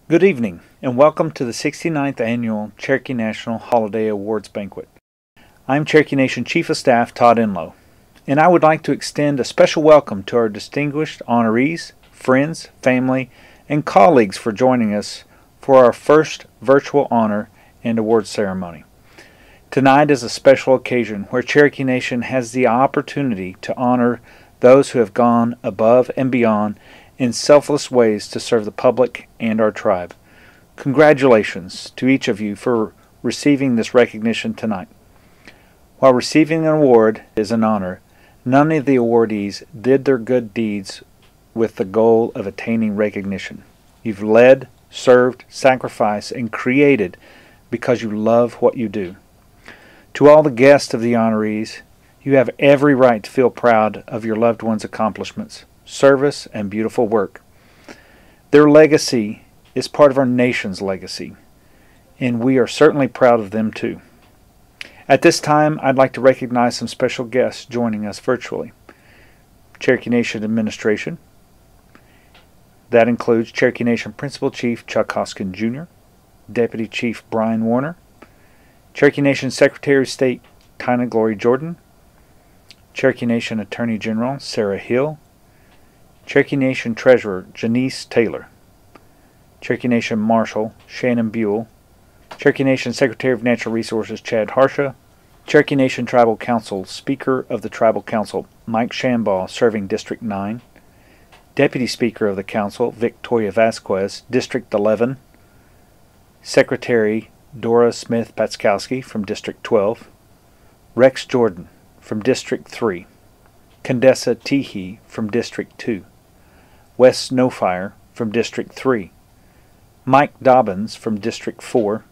Good evening, and welcome to the 69th Annual Cherokee National Holiday Awards Banquet. I'm Cherokee Nation Chief of Staff Todd Enlow, and I would like to extend a special welcome to our distinguished honorees, friends, family, and colleagues for joining us for our first virtual honor and awards ceremony. Tonight is a special occasion where Cherokee Nation has the opportunity to honor those who have gone above and beyond in selfless ways to serve the public and our tribe. Congratulations to each of you for receiving this recognition tonight. While receiving an award is an honor, none of the awardees did their good deeds with the goal of attaining recognition. You've led, served, sacrificed, and created because you love what you do. To all the guests of the honorees, you have every right to feel proud of your loved ones' accomplishments, service, and beautiful work. Their legacy is part of our nation's legacy, and we are certainly proud of them too. At this time, I'd like to recognize some special guests joining us virtually. Cherokee Nation Administration. That includes Cherokee Nation Principal Chief Chuck Hoskin Jr., Deputy Chief Brian Warner, Cherokee Nation Secretary of State Tina Glory Jordan, Cherokee Nation Attorney General Sarah Hill, Cherokee Nation Treasurer Janice Taylor, Cherokee Nation Marshal Shannon Buell, Cherokee Nation Secretary of Natural Resources Chad Harsha, Cherokee Nation Tribal Council Speaker of the Tribal Council Mike Shambaugh serving District 9, Deputy Speaker of the Council Victoria Vasquez, District 11, Secretary Dora Smith-Patskowski from District 12, Rex Jordan from District 3, Condessa Teehee from District 2, Wes Snowfire from District 3, Mike Dobbins from District 4,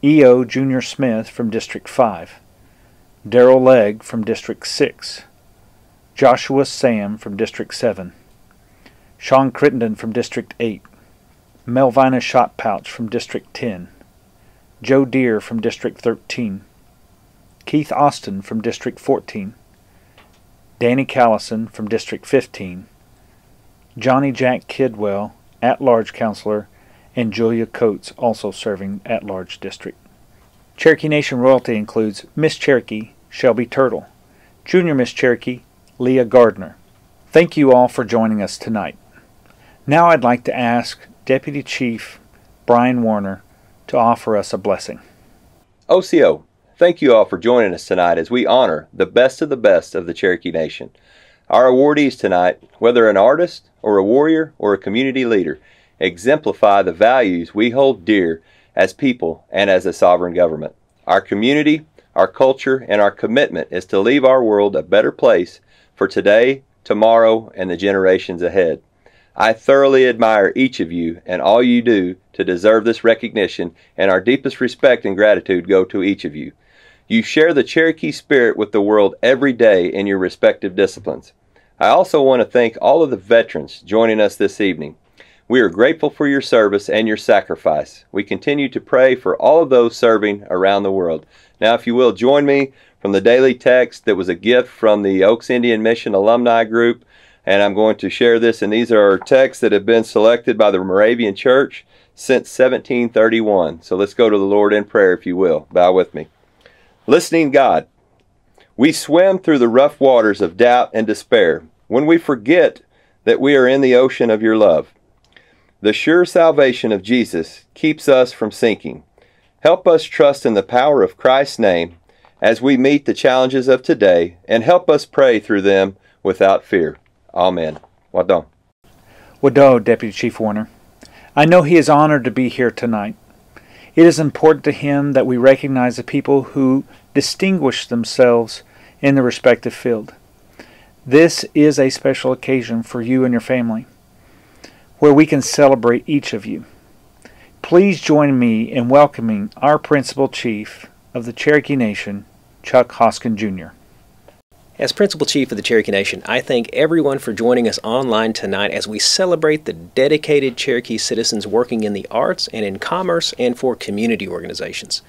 E.O. Junior Smith from District 5, Darrell Legg from District 6, Joshua Sam from District 7, Sean Crittenden from District 8, Melvina Shot Pouch from District 10, Joe Deere from District 13, Keith Austin from District 14, Danny Callison from District 15, Johnny Jack Kidwell, at-large counselor, and Julia Coates, also serving at-large district. Cherokee Nation royalty includes Miss Cherokee Shelby Turtle, Junior Miss Cherokee Leah Gardner. Thank you all for joining us tonight. Now I'd like to ask Deputy Chief Brian Warner to offer us a blessing. OCO, thank you all for joining us tonight as we honor the best of the Cherokee Nation. Our awardees tonight, whether an artist or a warrior or a community leader, exemplify the values we hold dear as people and as a sovereign government. Our community, our culture, and our commitment is to leave our world a better place for today, tomorrow, and the generations ahead. I thoroughly admire each of you and all you do to deserve this recognition, and our deepest respect and gratitude go to each of you. You share the Cherokee spirit with the world every day in your respective disciplines. I also want to thank all of the veterans joining us this evening. We are grateful for your service and your sacrifice. We continue to pray for all of those serving around the world. Now, if you will, join me from the daily text that was a gift from the Oaks Indian Mission Alumni Group, and I'm going to share this, and these are texts that have been selected by the Moravian Church since 1731. So let's go to the Lord in prayer, if you will. Bow with me. Listening God, we swim through the rough waters of doubt and despair when we forget that we are in the ocean of your love. The sure salvation of Jesus keeps us from sinking. Help us trust in the power of Christ's name as we meet the challenges of today, and help us pray through them without fear. Amen. Wadon. Wado, Deputy Chief Warner. I know he is honored to be here tonight. It is important to him that we recognize the people who distinguish themselves in their respective field. This is a special occasion for you and your family, where we can celebrate each of you. Please join me in welcoming our Principal Chief of the Cherokee Nation, Chuck Hoskin Jr. As Principal Chief of the Cherokee Nation, I thank everyone for joining us online tonight as we celebrate the dedicated Cherokee citizens working in the arts and in commerce and for community organizations.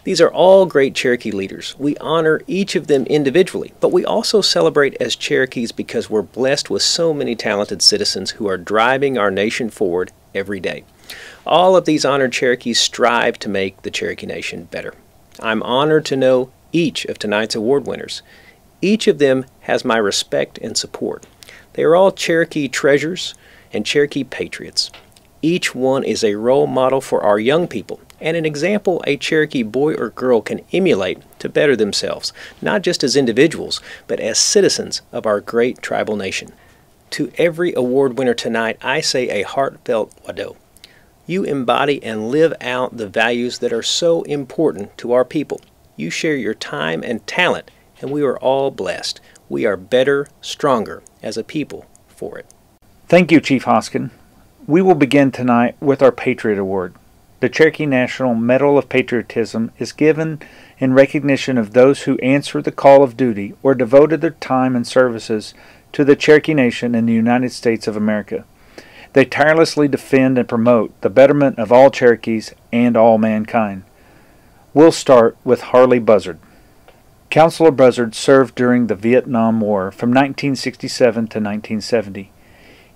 These are all great Cherokee leaders. We honor each of them individually, but we also celebrate as Cherokees because we're blessed with so many talented citizens who are driving our nation forward every day. All of these honored Cherokees strive to make the Cherokee Nation better. I'm honored to know each of tonight's award winners. Each of them has my respect and support. They are all Cherokee treasures and Cherokee patriots. Each one is a role model for our young people and an example a Cherokee boy or girl can emulate to better themselves, not just as individuals, but as citizens of our great tribal nation. To every award winner tonight, I say a heartfelt wado. You embody and live out the values that are so important to our people. You share your time and talent, and we are all blessed. We are better, stronger as a people for it. Thank you, Chief Hoskin. We will begin tonight with our Patriot Award. The Cherokee National Medal of Patriotism is given in recognition of those who answered the call of duty or devoted their time and services to the Cherokee Nation in the United States of America. They tirelessly defend and promote the betterment of all Cherokees and all mankind. We'll start with Harley Buzzard. Councilor Buzzard served during the Vietnam War from 1967 to 1970.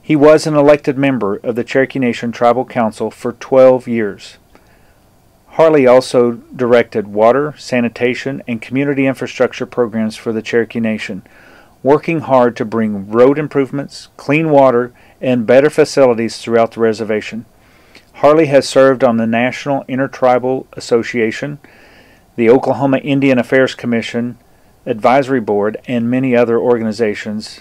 He was an elected member of the Cherokee Nation Tribal Council for 12 years. Harley also directed water, sanitation, and community infrastructure programs for the Cherokee Nation, working hard to bring road improvements, clean water, and better facilities throughout the reservation. Harley has served on the National Intertribal Association, the Oklahoma Indian Affairs Commission, Advisory Board, and many other organizations.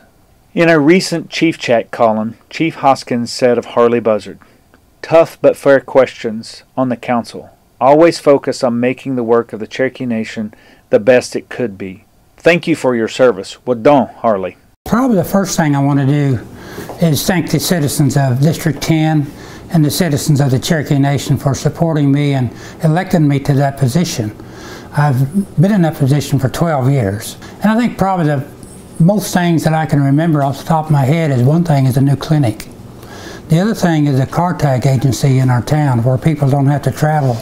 In a recent Chief Chat column, Chief Hoskins said of Harley Buzzard, "Tough but fair questions on the council. Always focus on making the work of the Cherokee Nation the best it could be. Thank you for your service. Wadon, Harley." Probably the first thing I want to do is thank the citizens of District 10 and the citizens of the Cherokee Nation for supporting me and electing me to that position. I've been in that position for 12 years. And I think probably the most things that I can remember off the top of my head is one thing is a new clinic. The other thing is a car tag agency in our town where people don't have to travel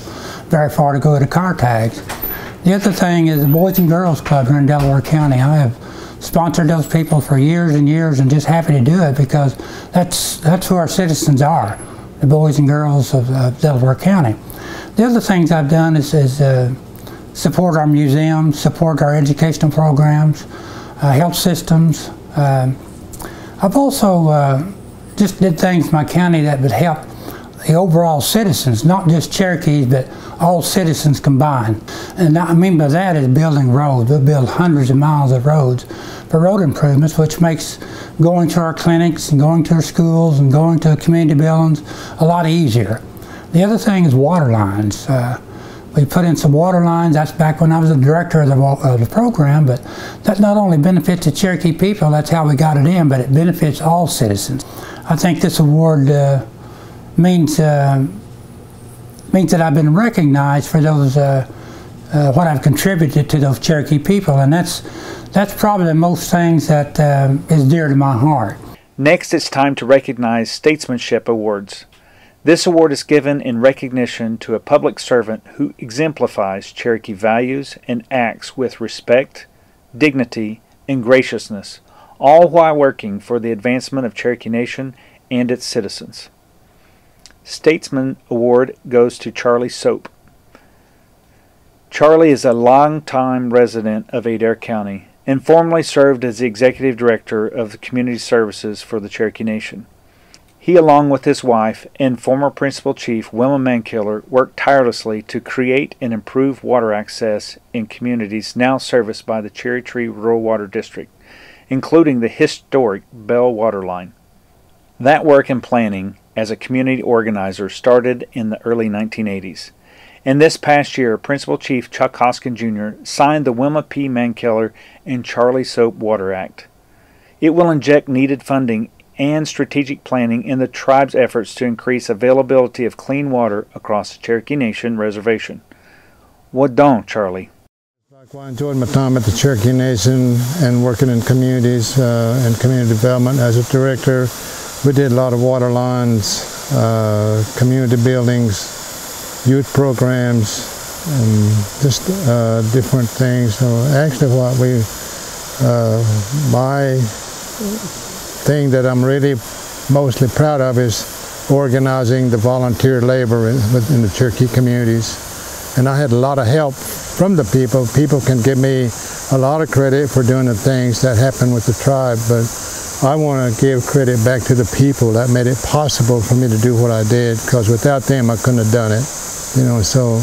very far to go to car tags. The other thing is the Boys and Girls Club here in Delaware County. I have sponsored those people for years and years and just happy to do it because that's who our citizens are, the boys and girls of Delaware County. The other things I've done is support our museums, support our educational programs, health systems. I've also just did things in my county that would help the overall citizens, not just Cherokees, but all citizens combined. And I mean by that is building roads. We build hundreds of miles of roads for road improvements, which makes going to our clinics and going to our schools and going to community buildings a lot easier. The other thing is water lines. We put in some water lines. That's back when I was the director of the program, but that not only benefits the Cherokee people, that's how we got it in, but it benefits all citizens. I think this award means that I've been recognized for those what I've contributed to those Cherokee people, and that's probably the most things that is dear to my heart. Next, it's time to recognize Statesmanship Awards. This award is given in recognition to a public servant who exemplifies Cherokee values and acts with respect, dignity, and graciousness, all while working for the advancement of Cherokee Nation and its citizens. Statesman Award goes to Charlie Soap. Charlie is a longtime resident of Adair County and formerly served as the Executive Director of the Community Services for the Cherokee Nation. He, along with his wife and former Principal Chief Wilma Mankiller, worked tirelessly to create and improve water access in communities now serviced by the Cherry Tree Rural Water District, including the historic Bell Water Line. That work and planning as a community organizer started in the early 1980s. And this past year, Principal Chief Chuck Hoskin Jr. signed the Wilma P. Mankiller and Charlie Soap Water Act. It will inject needed funding and strategic planning in the tribe's efforts to increase availability of clean water across the Cherokee Nation reservation. Wadon, Charlie. I enjoyed my time at the Cherokee Nation and working in communities and community development as a director. We did a lot of water lines, community buildings, youth programs, and just different things. So actually my thing that I'm really mostly proud of is organizing the volunteer labor within the Cherokee communities. And I had a lot of help from the people. People can give me a lot of credit for doing the things that happened with the tribe, but I want to give credit back to the people that made it possible for me to do what I did, because without them I couldn't have done it. You know, so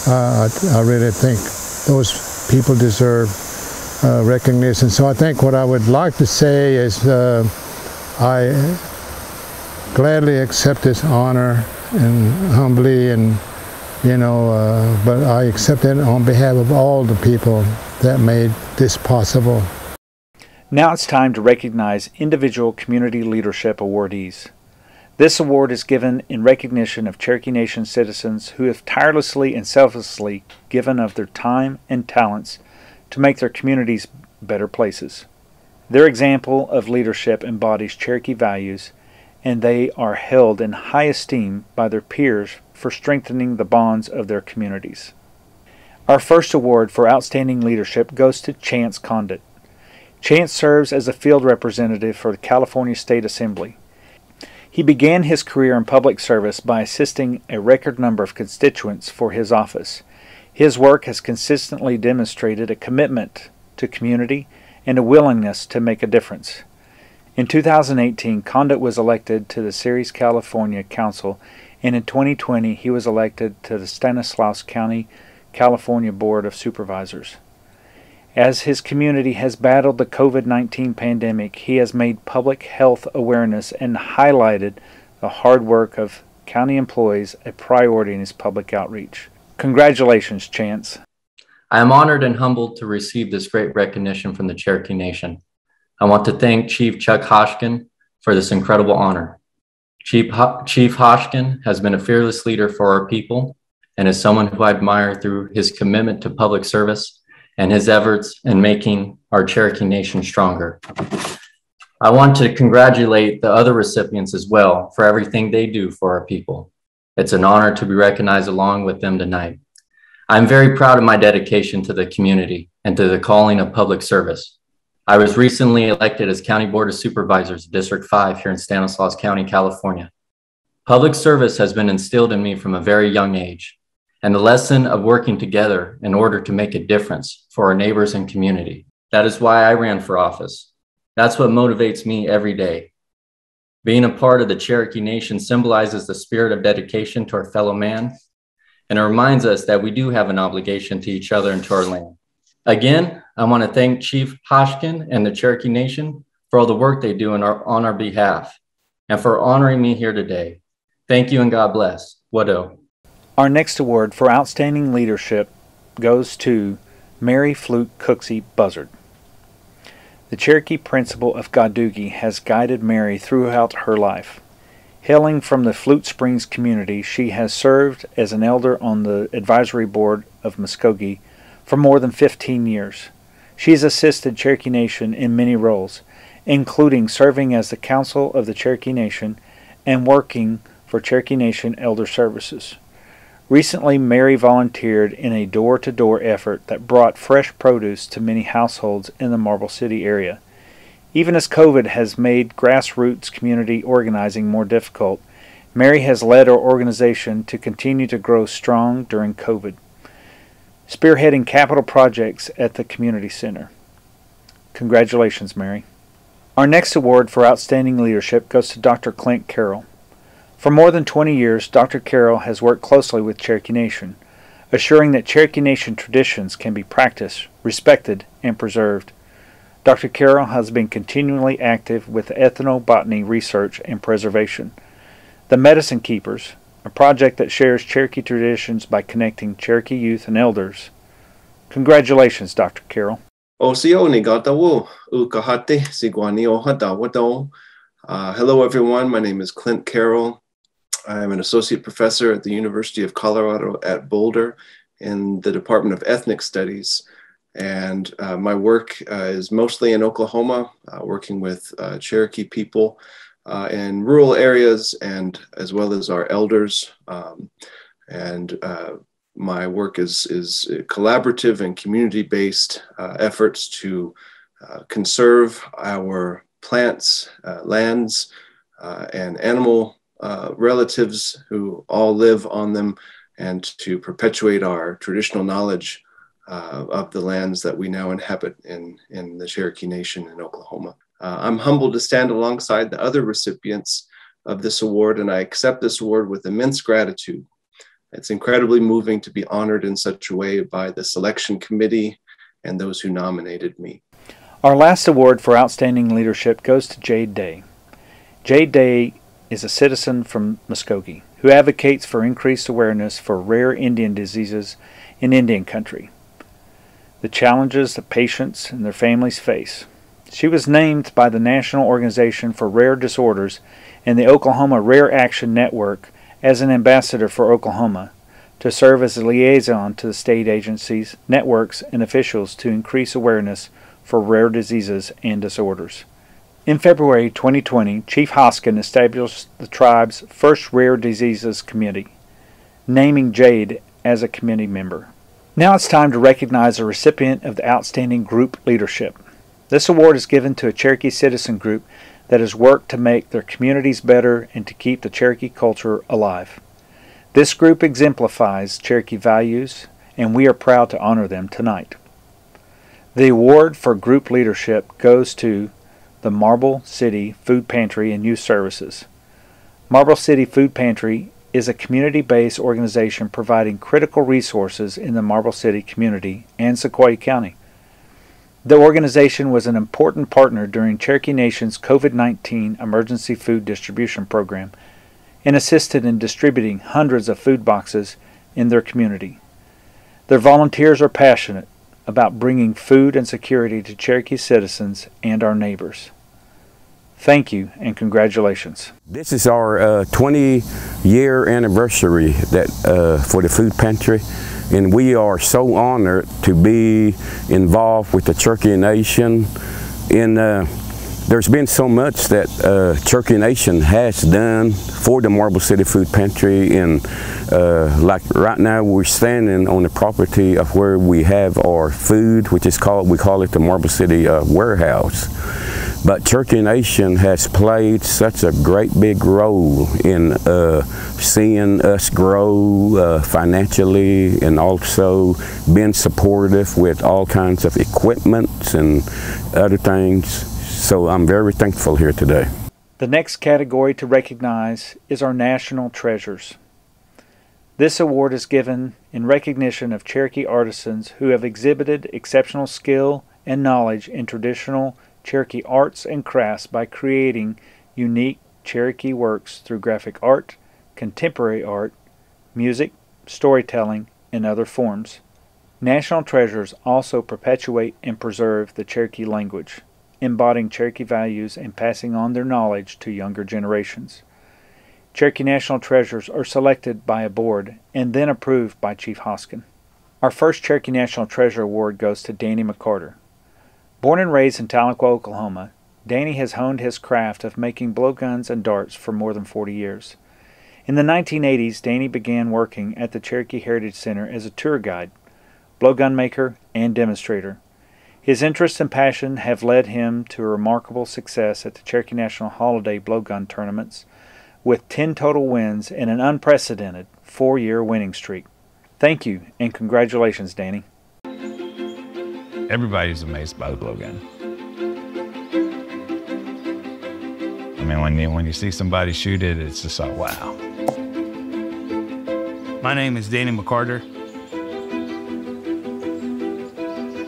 I really think those people deserve recognition. So I think what I would like to say is I gladly accept this honor and humbly, and you know, but I accept it on behalf of all the people that made this possible. Now it's time to recognize individual community leadership awardees. This award is given in recognition of Cherokee Nation citizens who have tirelessly and selflessly given of their time and talents to make their communities better places. Their example of leadership embodies Cherokee values, and they are held in high esteem by their peers for strengthening the bonds of their communities. Our first award for outstanding leadership goes to Chance Condit. Chance serves as a field representative for the California State Assembly. He began his career in public service by assisting a record number of constituents for his office. His work has consistently demonstrated a commitment to community and a willingness to make a difference. In 2018, Condit was elected to the Ceres, California Council, and in 2020 he was elected to the Stanislaus County, California Board of Supervisors. As his community has battled the COVID-19 pandemic, he has made public health awareness and highlighted the hard work of county employees a priority in his public outreach. Congratulations, Chance. I am honored and humbled to receive this great recognition from the Cherokee Nation. I want to thank Chief Chuck Hoshkin for this incredible honor. Chief Hoshkin has been a fearless leader for our people and is someone who I admire through his commitment to public service and his efforts in making our Cherokee Nation stronger. I want to congratulate the other recipients as well for everything they do for our people. It's an honor to be recognized along with them tonight. I'm very proud of my dedication to the community and to the calling of public service. I was recently elected as County Board of Supervisors, District 5 here in Stanislaus County, California. Public service has been instilled in me from a very young age, and the lesson of working together in order to make a difference for our neighbors and community. That is why I ran for office. That's what motivates me every day. Being a part of the Cherokee Nation symbolizes the spirit of dedication to our fellow man, and it reminds us that we do have an obligation to each other and to our land. Again, I want to thank Chief Hoshkin and the Cherokee Nation for all the work they do on our behalf and for honoring me here today. Thank you and God bless. Wado. Our next award for outstanding leadership goes to Mary Fluke Cooksey Buzzard. The Cherokee principle of Gadugi has guided Mary throughout her life. Hailing from the Flute Springs community, she has served as an elder on the advisory board of Muskogee for more than 15 years. She has assisted Cherokee Nation in many roles, including serving as the counsel of the Cherokee Nation and working for Cherokee Nation Elder Services. Recently, Mary volunteered in a door-to-door effort that brought fresh produce to many households in the Marble City area. Even as COVID has made grassroots community organizing more difficult, Mary has led our organization to continue to grow strong during COVID, spearheading capital projects at the community center. Congratulations, Mary. Our next award for outstanding leadership goes to Dr. Clint Carroll. For more than 20 years, Dr. Carroll has worked closely with Cherokee Nation, assuring that Cherokee Nation traditions can be practiced, respected, and preserved. Dr. Carroll has been continually active with ethnobotany research and preservation. The Medicine Keepers, a project that shares Cherokee traditions by connecting Cherokee youth and elders. Congratulations, Dr. Carroll. Hello, everyone. My name is Clint Carroll. I am an associate professor at the University of Colorado at Boulder in the Department of Ethnic Studies. And my work is mostly in Oklahoma, working with Cherokee people in rural areas and as well as our elders. My work is collaborative and community-based efforts to conserve our plants, lands, and animal relatives who all live on them, and to perpetuate our traditional knowledge of the lands that we now inhabit in the Cherokee Nation in Oklahoma. I'm humbled to stand alongside the other recipients of this award, and I accept this award with immense gratitude. It's incredibly moving to be honored in such a way by the selection committee and those who nominated me. Our last award for outstanding leadership goes to Jade Day. Jade Day is a citizen from Muskogee who advocates for increased awareness for rare Indian diseases in Indian country, the challenges that patients and their families face. She was named by the National Organization for Rare Disorders and the Oklahoma Rare Action Network as an ambassador for Oklahoma to serve as a liaison to the state agencies, networks, and officials to increase awareness for rare diseases and disorders. In February 2020, Chief Hoskin established the tribe's first rare diseases committee, naming Jade as a committee member. Now it's time to recognize a recipient of the Outstanding Group Leadership. This award is given to a Cherokee citizen group that has worked to make their communities better and to keep the Cherokee culture alive. This group exemplifies Cherokee values, and we are proud to honor them tonight. The award for group leadership goes to the Marble City Food Pantry and Youth Services. Marble City Food Pantry is a community-based organization providing critical resources in the Marble City community and Sequoyah County. The organization was an important partner during Cherokee Nation's COVID-19 emergency food distribution program and assisted in distributing hundreds of food boxes in their community. Their volunteers are passionate about bringing food and security to Cherokee citizens and our neighbors. Thank you and congratulations. This is our 20-year anniversary for the food pantry. And we are so honored to be involved with the Cherokee Nation. There's been so much that Cherokee Nation has done for the Marble City Food Pantry. And like right now, we're standing on the property of where we have our food, which is we call it the Marble City Warehouse. But Cherokee Nation has played such a great big role in seeing us grow financially, and also being supportive with all kinds of equipment and other things. So I'm very thankful here today. The next category to recognize is our National Treasures. This award is given in recognition of Cherokee artisans who have exhibited exceptional skill and knowledge in traditional Cherokee arts and crafts by creating unique Cherokee works through graphic art, contemporary art, music, storytelling, and other forms. National Treasures also perpetuate and preserve the Cherokee language, embodying Cherokee values and passing on their knowledge to younger generations. Cherokee National Treasures are selected by a board and then approved by Chief Hoskin. Our first Cherokee National Treasure Award goes to Danny McCarter. Born and raised in Tahlequah, Oklahoma, Danny has honed his craft of making blowguns and darts for more than 40 years. In the 1980s, Danny began working at the Cherokee Heritage Center as a tour guide, blowgun maker, and demonstrator. His interest and passion have led him to a remarkable success at the Cherokee National Holiday blowgun tournaments, with 10 total wins and an unprecedented 4-year winning streak. Thank you, and congratulations, Danny. Everybody's amazed by the blowgun. I mean, when you see somebody shoot it, it's just like, wow. My name is Danny McCarter.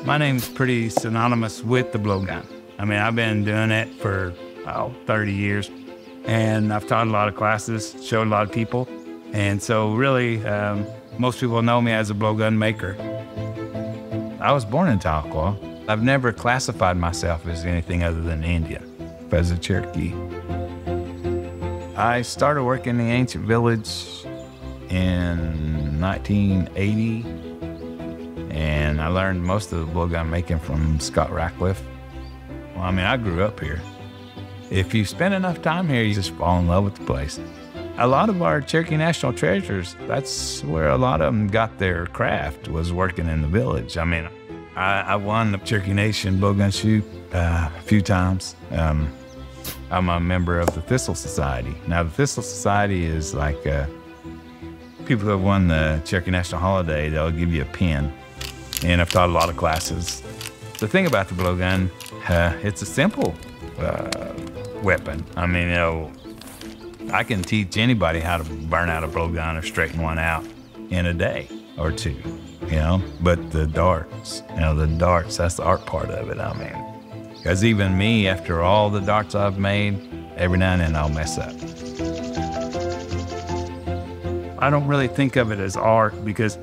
My name's pretty synonymous with the blowgun. I mean, I've been doing it for 30 years, and I've taught a lot of classes, showed a lot of people, and so really, most people know me as a blowgun maker. I was born in Tahlequah. I've never classified myself as anything other than Indian, as a Cherokee. I started working in the ancient village in 1980, and I learned most of the blowgun making from Scott Ratcliffe. Well, I mean, I grew up here. If you spend enough time here, you just fall in love with the place. A lot of our Cherokee National Treasures, that's where a lot of them got their craft, was working in the village. I mean, I won the Cherokee Nation blowgun shoot a few times. I'm a member of the Thistle Society. Now, the Thistle Society is like people who have won the Cherokee National Holiday, they'll give you a pin. And I've taught a lot of classes. The thing about the blowgun, it's a simple weapon. I mean, you know, I can teach anybody how to burn out a blowgun or straighten one out in a day or two, you know. But the darts, that's the art part of it, I mean. Because even me, after all the darts I've made, every now and then I'll mess up. I don't really think of it as art because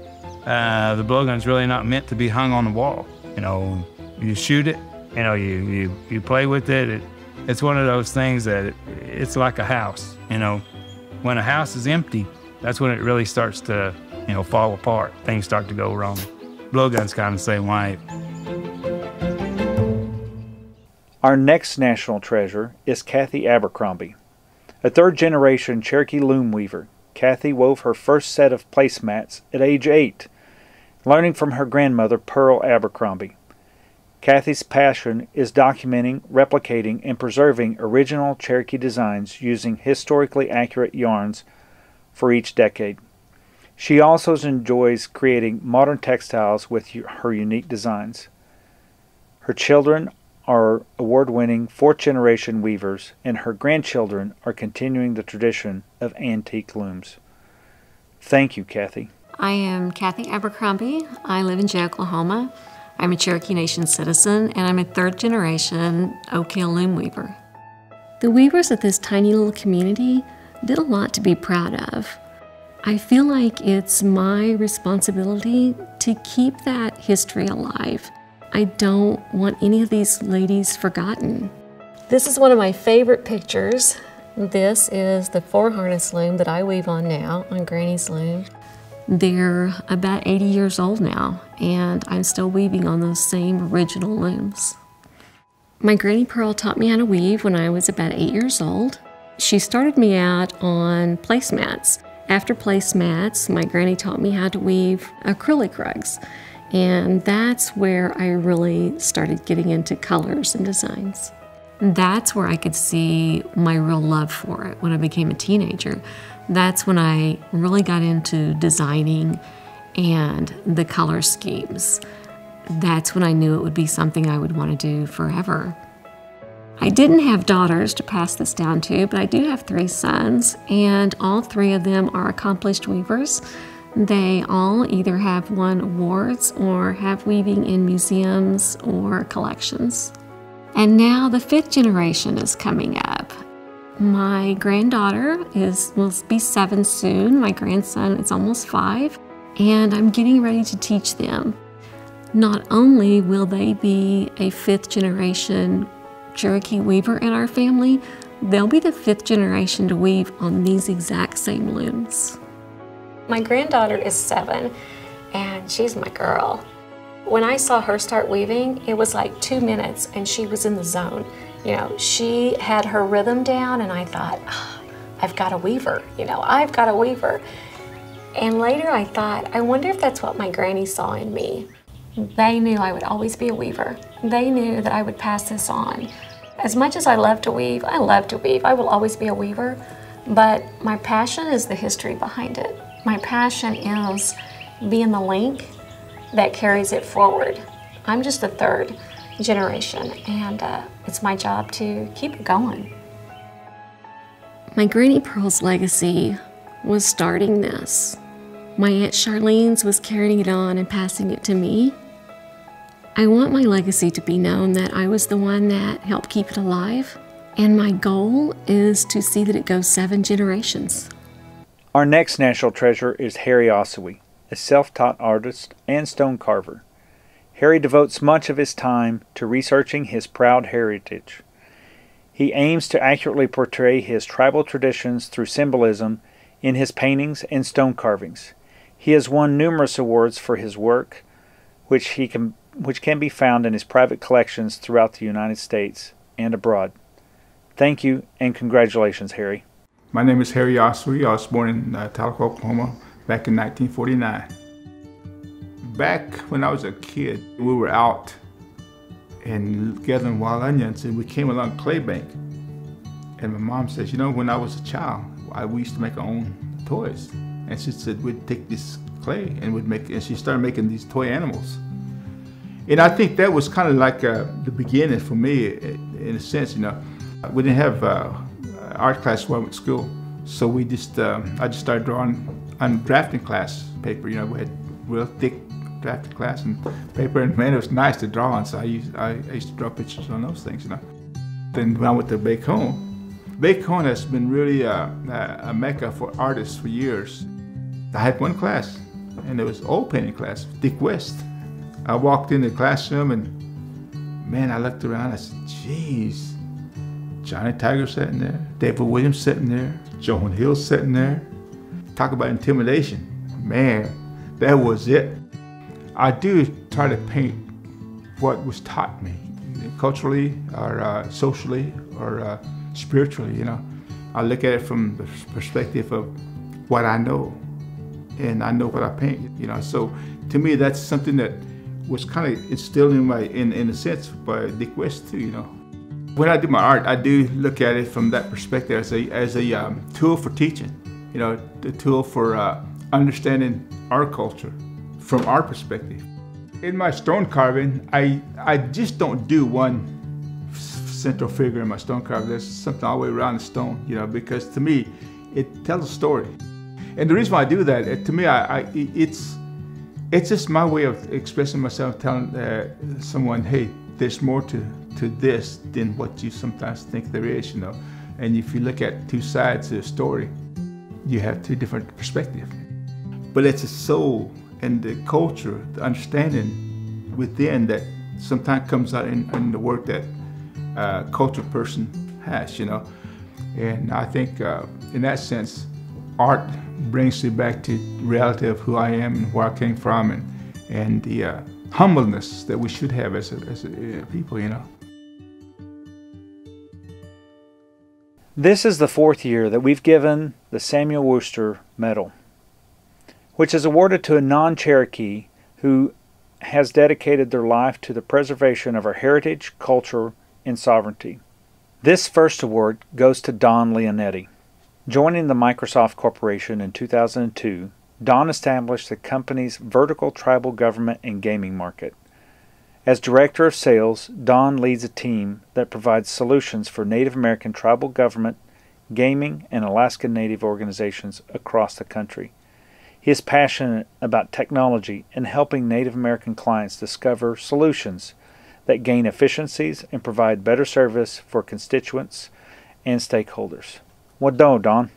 the blowgun's really not meant to be hung on the wall. You know, you shoot it, you know, you play with it. It's one of those things that it's like a house, you know. When a house is empty, that's when it really starts to, you know, fall apart. Things start to go wrong. Blowgun's kind of the same way. Our next national treasure is Cathy Abercrombie. A third-generation Cherokee loom weaver, Cathy wove her first set of placemats at age 8, learning from her grandmother, Pearl Abercrombie. Cathy's passion is documenting, replicating, and preserving original Cherokee designs using historically accurate yarns for each decade. She also enjoys creating modern textiles with her unique designs. Her children are award-winning fourth-generation weavers, and her grandchildren are continuing the tradition of antique looms. Thank you, Cathy. I am Cathy Abercrombie. I live in Jay, Oklahoma. I'm a Cherokee Nation citizen, and I'm a third-generation Oak Hill loom weaver. The weavers of this tiny little community did a lot to be proud of. I feel like it's my responsibility to keep that history alive. I don't want any of these ladies forgotten. This is one of my favorite pictures. This is the 4-harness loom that I weave on now, on Granny's loom. They're about 80 years old now, and I'm still weaving on those same original looms. My Granny Pearl taught me how to weave when I was about 8 years old. She started me out on placemats. After placemats, my Granny taught me how to weave acrylic rugs. And that's where I really started getting into colors and designs. That's where I could see my real love for it when I became a teenager. That's when I really got into designing and the color schemes. That's when I knew it would be something I would want to do forever. I didn't have daughters to pass this down to, but I do have 3 sons, and all 3 of them are accomplished weavers. They all either have won awards or have weaving in museums or collections. And now the 5th generation is coming up. My granddaughter will be 7 soon. My grandson is almost 5, and I'm getting ready to teach them. Not only will they be a 5th generation Cherokee weaver in our family, they'll be the 5th generation to weave on these exact same looms. My granddaughter is 7, and she's my girl. When I saw her start weaving, it was like 2 minutes, and she was in the zone. You know, she had her rhythm down, and I thought, oh, I've got a weaver, you know, I've got a weaver. And later I thought, I wonder if that's what my granny saw in me. They knew I would always be a weaver. They knew that I would pass this on. As much as I love to weave, I will always be a weaver, but my passion is the history behind it. My passion is being the link that carries it forward. I'm just the 3rd generation, and it's my job to keep it going. My Granny Pearl's legacy was starting this. My Aunt Charlene's was carrying it on and passing it to me. I want my legacy to be known that I was the one that helped keep it alive, and my goal is to see that it goes 7 generations. Our next national treasure is Harry Ossowy, a self-taught artist and stone carver. Harry devotes much of his time to researching his proud heritage. He aims to accurately portray his tribal traditions through symbolism in his paintings and stone carvings. He has won numerous awards for his work, which can be found in his private collections throughout the United States and abroad. Thank you and congratulations, Harry. My name is Harry Ossowy. I was born in Tulsa, Oklahoma back in 1949. Back when I was a kid, we were out and gathering wild onions, and we came along a clay bank. And my mom says, you know, when I was a child, we used to make our own toys. And she said, we'd take this clay and and she started making these toy animals. And I think that was kind of like the beginning for me, in a sense, you know. We didn't have art class when I went to school. So I just started drawing on drafting class paper. You know, we had real thick drafting class and paper, and man, it was nice to draw on. So I used to draw pictures on those things, you know. Then when I went to Bacon has been really a mecca for artists for years. I had one class, and it was oil painting class, Dick West. I walked in the classroom, and man, I looked around. I said, "Geez, Johnny Tiger sitting there, David Williams sitting there, Joan Hill sitting there." Talk about intimidation, man. That was it. I do try to paint what was taught me, culturally or socially or spiritually, you know. I look at it from the perspective of what I know, and I know what I paint, you know. So to me, that's something that was kind of instilled in a sense by Dick West too, you know. When I do my art, I do look at it from that perspective as a tool for teaching, you know, the tool for understanding our culture from our perspective. In my stone carving, I just don't do one central figure in my stone carving. There's something all the way around the stone, you know, because to me, it tells a story. And the reason why I do that, to me, it's just my way of expressing myself, telling someone, hey, there's more to this than what you sometimes think there is, you know. And if you look at two sides of the story, you have two different perspectives. But it's a soul and the culture, the understanding within that sometimes comes out in the work that a cultural person has, you know. And I think in that sense, art brings you back to the reality of who I am and where I came from, and the humbleness that we should have as a people, you know. This is the 4th year that we've given the Samuel Worcester Medal, which is awarded to a non-Cherokee who has dedicated their life to the preservation of our heritage, culture, and sovereignty. This first award goes to Don Leonetti. Joining the Microsoft Corporation in 2002, Don established the company's vertical tribal government and gaming market. As Director of Sales, Don leads a team that provides solutions for Native American tribal government, gaming, and Alaska Native organizations across the country. He is passionate about technology and helping Native American clients discover solutions that gain efficiencies and provide better service for constituents and stakeholders. What do, Don?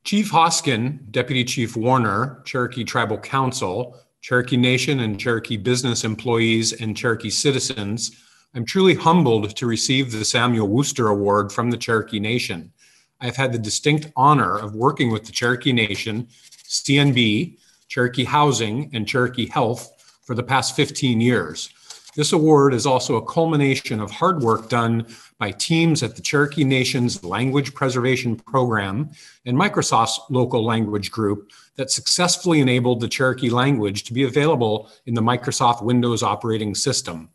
Chief Hoskin, Deputy Chief Warner, Cherokee Tribal Council, Cherokee Nation and Cherokee business employees and Cherokee citizens, I'm truly humbled to receive the Samuel Worcester Award from the Cherokee Nation. I've had the distinct honor of working with the Cherokee Nation, CNB, Cherokee Housing, and Cherokee Health for the past 15 years. This award is also a culmination of hard work done by teams at the Cherokee Nation's Language Preservation Program and Microsoft's local language group that successfully enabled the Cherokee language to be available in the Microsoft Windows operating system.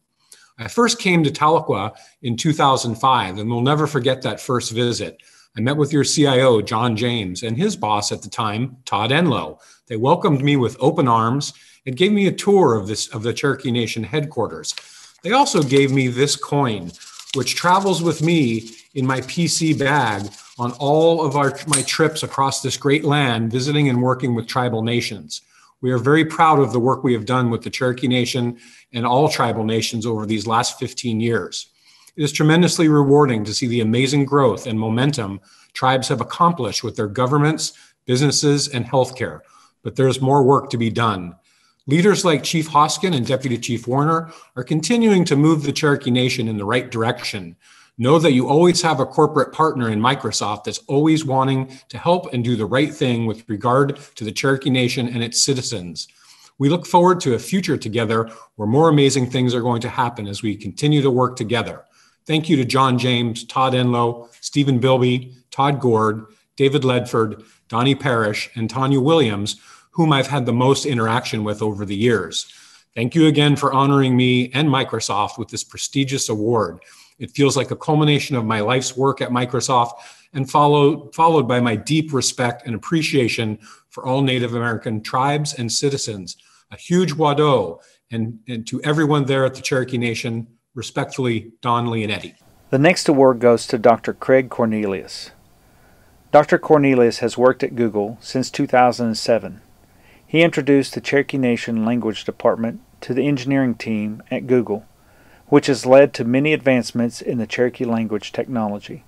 I first came to Tahlequah in 2005, and we'll never forget that first visit. I met with your CIO, John James, and his boss at the time, Todd Enlow. They welcomed me with open arms and gave me a tour of the Cherokee Nation headquarters. They also gave me this coin, which travels with me in my PC bag on all of my trips across this great land, visiting and working with tribal nations. We are very proud of the work we have done with the Cherokee Nation and all tribal nations over these last 15 years. It is tremendously rewarding to see the amazing growth and momentum tribes have accomplished with their governments, businesses, and healthcare, but there's more work to be done. Leaders like Chief Hoskin and Deputy Chief Warner are continuing to move the Cherokee Nation in the right direction. Know that you always have a corporate partner in Microsoft that's always wanting to help and do the right thing with regard to the Cherokee Nation and its citizens. We look forward to a future together where more amazing things are going to happen as we continue to work together. Thank you to John James, Todd Enlow, Stephen Bilby, Todd Gord, David Ledford, Donnie Parrish, and Tanya Williams, whom I've had the most interaction with over the years. Thank you again for honoring me and Microsoft with this prestigious award. It feels like a culmination of my life's work at Microsoft and followed by my deep respect and appreciation for all Native American tribes and citizens. A huge wado, and to everyone there at the Cherokee Nation, respectfully, Don Leonetti. The next award goes to Dr. Craig Cornelius. Dr. Cornelius has worked at Google since 2007. He introduced the Cherokee Nation Language Department to the engineering team at Google, which has led to many advancements in the Cherokee language technology.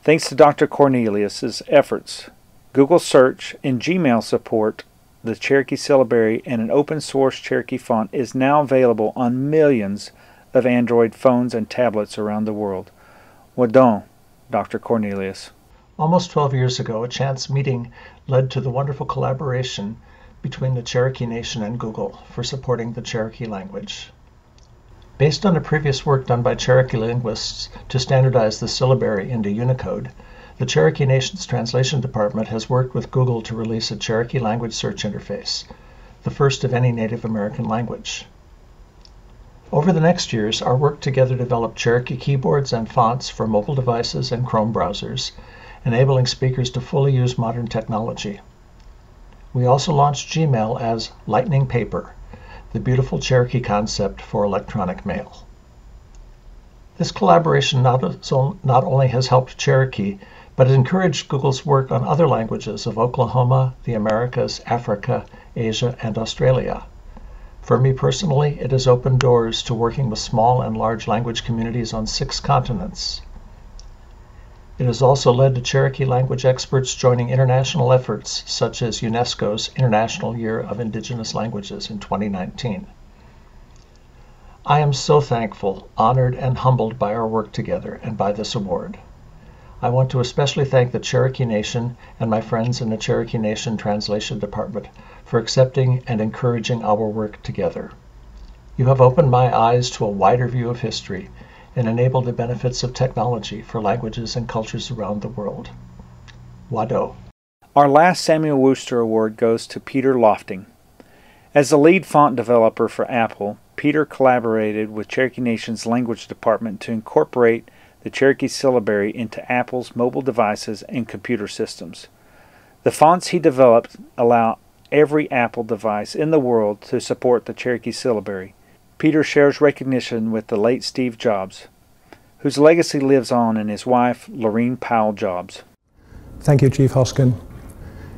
Thanks to Dr. Cornelius's efforts, Google Search and Gmail support the Cherokee syllabary, and an open-source Cherokee font is now available on millions of Android phones and tablets around the world. Wadon, Dr. Cornelius. Almost 12 years ago, a chance meeting led to the wonderful collaboration between the Cherokee Nation and Google for supporting the Cherokee language. Based on the previous work done by Cherokee linguists to standardize the syllabary into Unicode, the Cherokee Nation's Translation Department has worked with Google to release a Cherokee language search interface, the first of any Native American language. Over the next years, our work together developed Cherokee keyboards and fonts for mobile devices and Chrome browsers, enabling speakers to fully use modern technology. We also launched Gmail as Lightning Paper, the beautiful Cherokee concept for electronic mail. This collaboration not only has helped Cherokee, but it encouraged Google's work on other languages of Oklahoma, the Americas, Africa, Asia, and Australia. For me personally, it has opened doors to working with small and large language communities on 6 continents. It has also led to Cherokee language experts joining international efforts such as UNESCO's International Year of Indigenous Languages in 2019. I am so thankful, honored, and humbled by our work together and by this award. I want to especially thank the Cherokee Nation and my friends in the Cherokee Nation Translation Department for accepting and encouraging our work together. You have opened my eyes to a wider view of history and enable the benefits of technology for languages and cultures around the world. Wado. Our last Samuel Worcester Award goes to Peter Lofting. As the lead font developer for Apple, Peter collaborated with Cherokee Nation's Language Department to incorporate the Cherokee syllabary into Apple's mobile devices and computer systems. The fonts he developed allow every Apple device in the world to support the Cherokee syllabary. Peter shares recognition with the late Steve Jobs, whose legacy lives on in his wife, Lorene Powell Jobs. Thank you, Chief Hoskin.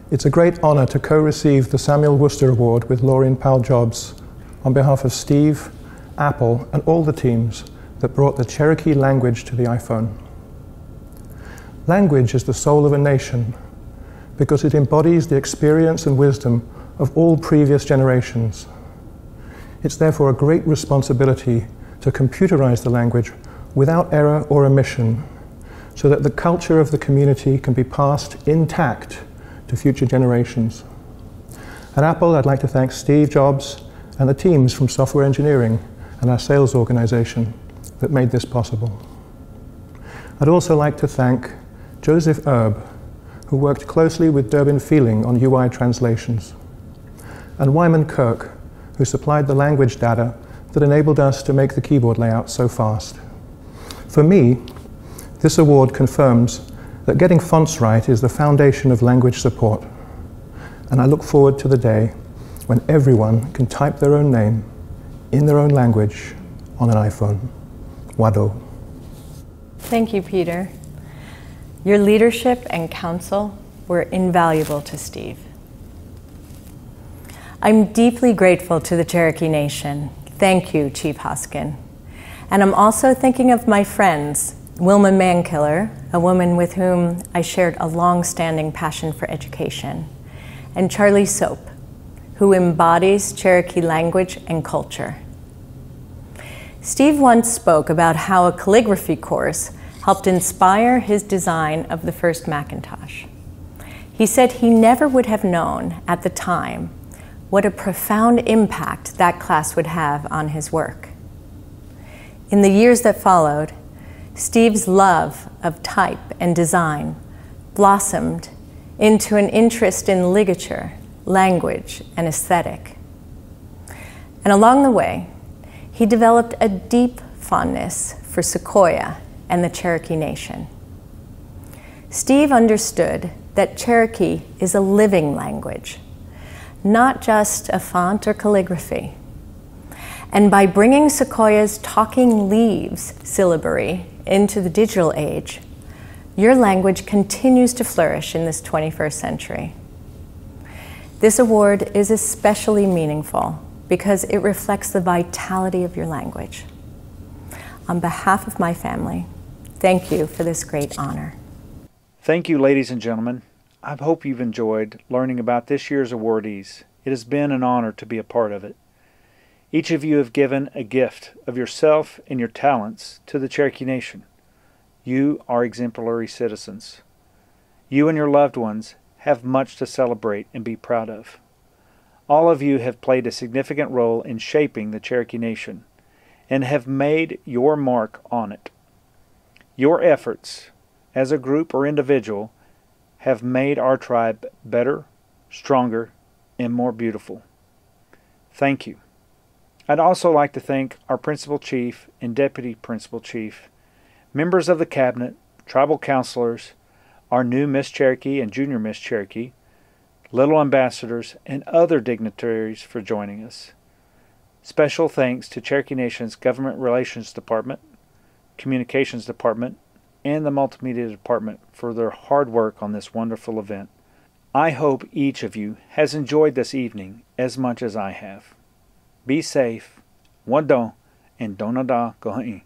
It's a great honor to co-receive the Samuel Worcester Award with Lorene Powell Jobs on behalf of Steve, Apple, and all the teams that brought the Cherokee language to the iPhone. Language is the soul of a nation because it embodies the experience and wisdom of all previous generations. It's therefore a great responsibility to computerize the language without error or omission, so that the culture of the community can be passed intact to future generations. At Apple, I'd like to thank Steve Jobs and the teams from software engineering and our sales organization that made this possible. I'd also like to thank Joseph Erb, who worked closely with Durbin Feeling on UI translations, and Wyman Kirk, who supplied the language data that enabled us to make the keyboard layout so fast. For me, this award confirms that getting fonts right is the foundation of language support, and I look forward to the day when everyone can type their own name in their own language on an iPhone. Wado. Thank you, Peter. Your leadership and counsel were invaluable to Steve. I'm deeply grateful to the Cherokee Nation. Thank you, Chief Hoskin. And I'm also thinking of my friends, Wilma Mankiller, a woman with whom I shared a long-standing passion for education, and Charlie Soap, who embodies Cherokee language and culture. Steve once spoke about how a calligraphy course helped inspire his design of the first Macintosh. He said he never would have known at the time what a profound impact that class would have on his work. In the years that followed, Steve's love of type and design blossomed into an interest in ligature, language, and aesthetic. And along the way, he developed a deep fondness for Sequoia and the Cherokee Nation. Steve understood that Cherokee is a living language, not just a font or calligraphy. And by bringing Sequoia's talking leaves syllabary into the digital age, your language continues to flourish in this 21st century. This award is especially meaningful because it reflects the vitality of your language. On behalf of my family, thank you for this great honor. Thank you, ladies and gentlemen. I hope you've enjoyed learning about this year's awardees. It has been an honor to be a part of it. Each of you have given a gift of yourself and your talents to the Cherokee Nation. You are exemplary citizens. You and your loved ones have much to celebrate and be proud of. All of you have played a significant role in shaping the Cherokee Nation and have made your mark on it. Your efforts, as a group or individual, have made our tribe better, stronger, and more beautiful. Thank you. I'd also like to thank our Principal Chief and Deputy Principal Chief, members of the Cabinet, tribal counselors, our new Miss Cherokee and Junior Miss Cherokee, Little Ambassadors, and other dignitaries for joining us. Special thanks to Cherokee Nation's Government Relations Department, Communications Department, and the Multimedia Department for their hard work on this wonderful event. I hope each of you has enjoyed this evening as much as I have. Be safe, wadon, and donada gohain.